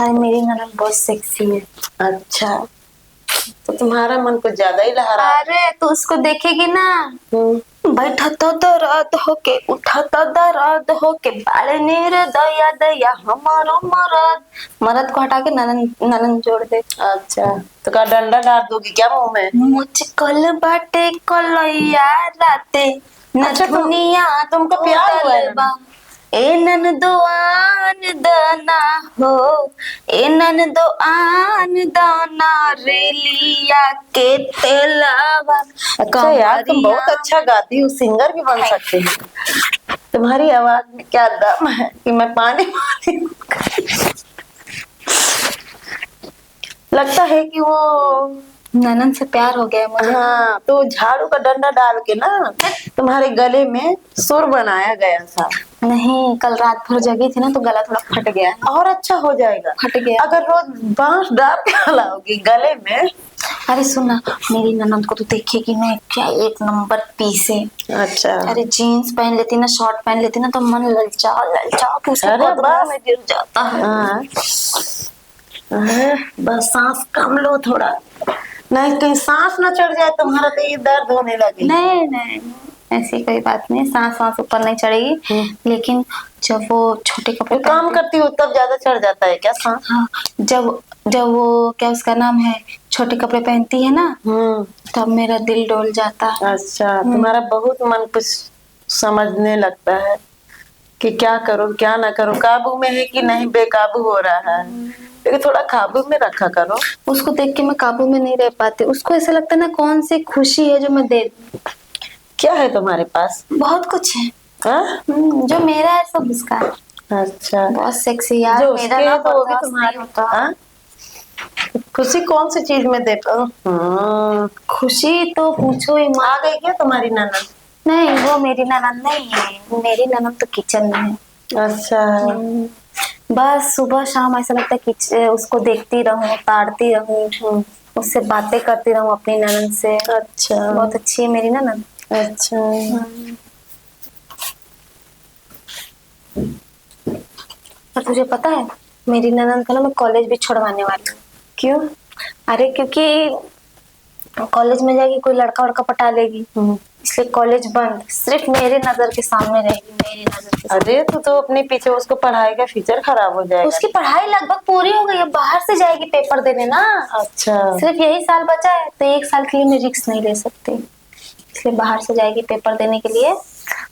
अरे मेरी ननद बहुत सेक्सी है। अच्छा, तो तुम्हारा मन कुछ ज्यादा ही लहरा। अरे तो उसको देखेगी ना, हम्म। बैठा तो दर्द होके उठा तो दर्द होके बाले नीर दया दया हमारो मरद। मरद को हटा के ननन ननन जोड़ दे। अच्छा, तो का डंडा डाल दोगी क्या मुंह में? मुझकल बाटे कलैया राते न अच्छा, दुनिया तुमको प्यार हुआ है ना? ए नन दो आन दाना हो, ए नन दो आन दाना रेलिया के तेलावा। अच्छा यार, तुम बहुत अच्छा गाती हो, सिंगर भी बन सकते हो। तुम्हारी आवाज में क्या दम है कि मैं पानी पानी लगता है कि वो ननन से प्यार हो गया मुझे। हाँ, तो झाड़ू का डंडा डाल के ना तुम्हारे गले में सुर बनाया गया था। नहीं, कल रात भर जगी थी ना तो गला थोड़ा फट गया। और अच्छा हो जाएगा। फट गया। अगर रोज बांस डाल के हलाओगी गले में। अरे सुनना, मेरी ननद को तो देखेगी मैं क्या एक नंबर पीस है। अच्छा। अरे जीन्स पहन लेती ना, शॉर्ट पहन लेती ना तो मन ललचा ललचा के उसके अरे कदमों बस। में गिर जाता है। हाँ। बस सांस कम लो थोड़ा, नहीं कहीं सांस ना चढ़ जाए तुम्हारा तो ये दर्द होने लगे। नहीं नहीं, ऐसी कोई बात नहीं, सांस सांस ऊपर नहीं चढ़ेगी। लेकिन जब वो छोटे कपड़े कोई काम करती हो तब ज्यादा चढ़ जाता है क्या सांस? हाँ, जब जब वो क्या उसका नाम है, छोटे कपड़े पहनती है ना तब मेरा दिल डोल जाता है। अच्छा, तुम्हारा बहुत मन कुछ समझने लगता है कि क्या करो क्या ना करो, काबू में है कि नहीं बेकाबू हो रहा है। लेकिन थोड़ा काबू में रखा करो। उसको देख के मैं काबू में नहीं रह पाती। उसको ऐसा लगता है ना कौन सी खुशी है जो मैं दे दूं। क्या है तुम्हारे पास? बहुत कुछ है। हाँ? जो मेरा है सब उसका है। अच्छा, बहुत सेक्सी यार, जो मेरा उसके ना है तो वो भी बर्दाश्त नहीं तुम्हारी। होता। हाँ? खुशी कौन सी चीज में दे पाओ? खुशी तो पूछो ही आ मत। गई क्या तुम्हारी ननद? नहीं, वो मेरी ननद नहीं है। मेरी ननद तो किचन में है। अच्छा। बस सुबह शाम ऐसा लगता है कि उसको देखती रहूं, ताड़ती रहूं, उससे बातें करती रहूं अपनी ननद से। अच्छा। बहुत अच्छी है मेरी ननद। अच्छा। पर तुझे पता है, मेरी ननद का ना मैं कॉलेज भी छोड़वाने वाली हूँ। क्यों? अरे क्योंकि कॉलेज में जाएगी कोई लड़का वड़का पटा लेगी, इसलिए कॉलेज बंद, सिर्फ मेरे नजर के सामने रहेगी, मेरी नजर के सामने। अरे तो अपने पीछे उसको पढ़ाई का फ्यूचर खराब हो जाएगा। उसकी पढ़ाई लगभग पूरी हो गई है, बाहर से जाएगी पेपर देने ना। अच्छा। सिर्फ यही साल बचा है तो एक साल के लिए मैं रिस्क नहीं ले सकती, इसलिए बाहर से जाएगी पेपर देने के लिए।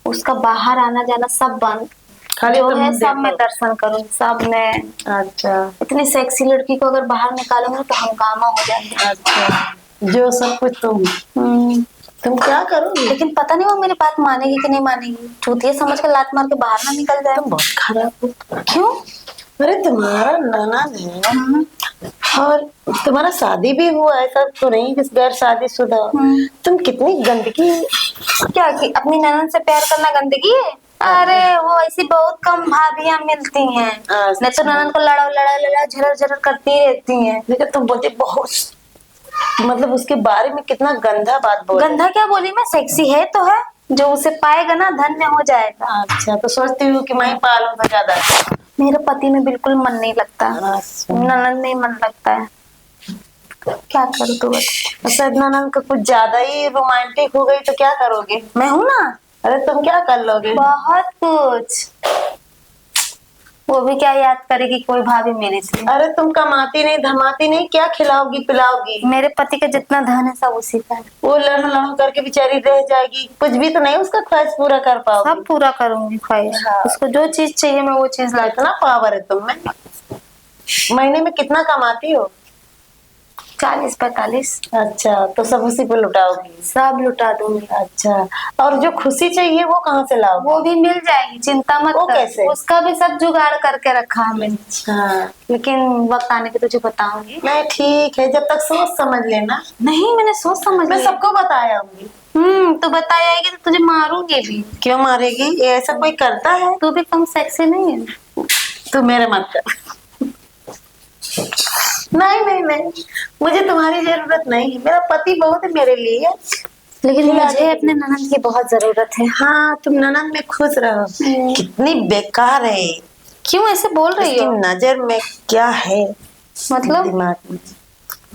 उसका बाहर आना जाना सब बंद, खाली जो तुम है सब देखो। मैं दर्शन करूँ सब में। अच्छा। इतनी सेक्सी लड़की को अगर बाहर निकालूंगी तो हंगामा हो जाएगा। अच्छा, जो सब कुछ तुम क्या करोगी? लेकिन पता नहीं वो मेरी बात मानेगी कि नहीं मानेगी। चूतिया समझ के लात मार के बाहर ना निकल जाए। तुम बहुत खराब हो। क्यों? अरे तुम्हारा ननद है और तुम्हारा शादी भी हुआ, ऐसा तो नहीं कि गैर शादीशुदा। तुम कितनी गंदगी। क्या कि अपनी ननद से प्यार करना गंदगी है? अरे वो ऐसी बहुत कम भाभियां मिलती हैं। नहीं तो ननद को लड़ा लड़ा लड़ा झरर झरर करती रहती हैं। लेकिन तुम बोलते बहुत, मतलब उसके बारे में कितना गंदा बात बोल। गंदा क्या बोली मैं? सेक्सी है तो है, जो उसे पाएगा ना धन्य हो जाएगा। अच्छा, तो सोचती हूँ कि मैं पालूं तो ज्यादा। मेरे पति में बिल्कुल मन नहीं लगता, अच्छा। ननद में मन लगता है। क्या करूँ तू बता। शायद ननद का कुछ ज्यादा ही रोमांटिक हो गई तो क्या करोगे? मैं हूं ना। अरे तुम क्या कर लोगे? बहुत कुछ। वो भी क्या याद करेगी कोई भाभी मेरे से। अरे तुम कमाती नहीं धमाती नहीं, क्या खिलाओगी पिलाओगी? मेरे पति का जितना धन है सब उसी का है। वो लड़ लड़ करके बेचारी रह जाएगी, कुछ भी तो नहीं उसका ख्वाहिश पूरा कर पाओगी। सब पूरा करूंगी ख्वाहिश। हाँ। उसको जो चीज चाहिए मैं वो चीज ला। इतना पावर है तुम में। महीने में कितना कमाती हो? 40-45। अच्छा, तो सब उसी पे लुटाओगी? सब लुटा दूंगी। अच्छा, और जो खुशी चाहिए वो कहाँ से लाओगी? वो भी मिल जाएगी, चिंता मत वो कर। कैसे? उसका भी सब जुगाड़ करके रखा है मैंने। अच्छा। लेकिन वक्त आने पे तुझे बताऊंगी। नहीं ठीक है, जब तक सोच समझ लेना। नहीं, मैंने सोच समझ मैं लिया। सबको बताया हूँ। तू बताई आएगी तो तुझे मारूंगी भी। क्यों मारेगी? ये ऐसा कोई करता है? तू भी कम सेक्सी नहीं है। तू मेरे मत कर। नहीं नहीं नहीं, मुझे तुम्हारी जरूरत नहीं है, मेरा पति बहुत है मेरे लिए। लेकिन मुझे अपने ननद की बहुत जरूरत है। हाँ, तुम ननद में खुश रहो। कितनी बेकार है, क्यों ऐसे बोल रही इसकी हो? नजर में क्या है मतलब दिमाग में?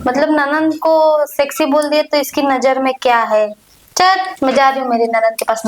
मतलब ननंद को सेक्सी बोल दिए तो इसकी नजर में क्या है? चल मैं जा रही हूँ मेरी ननंद के पास।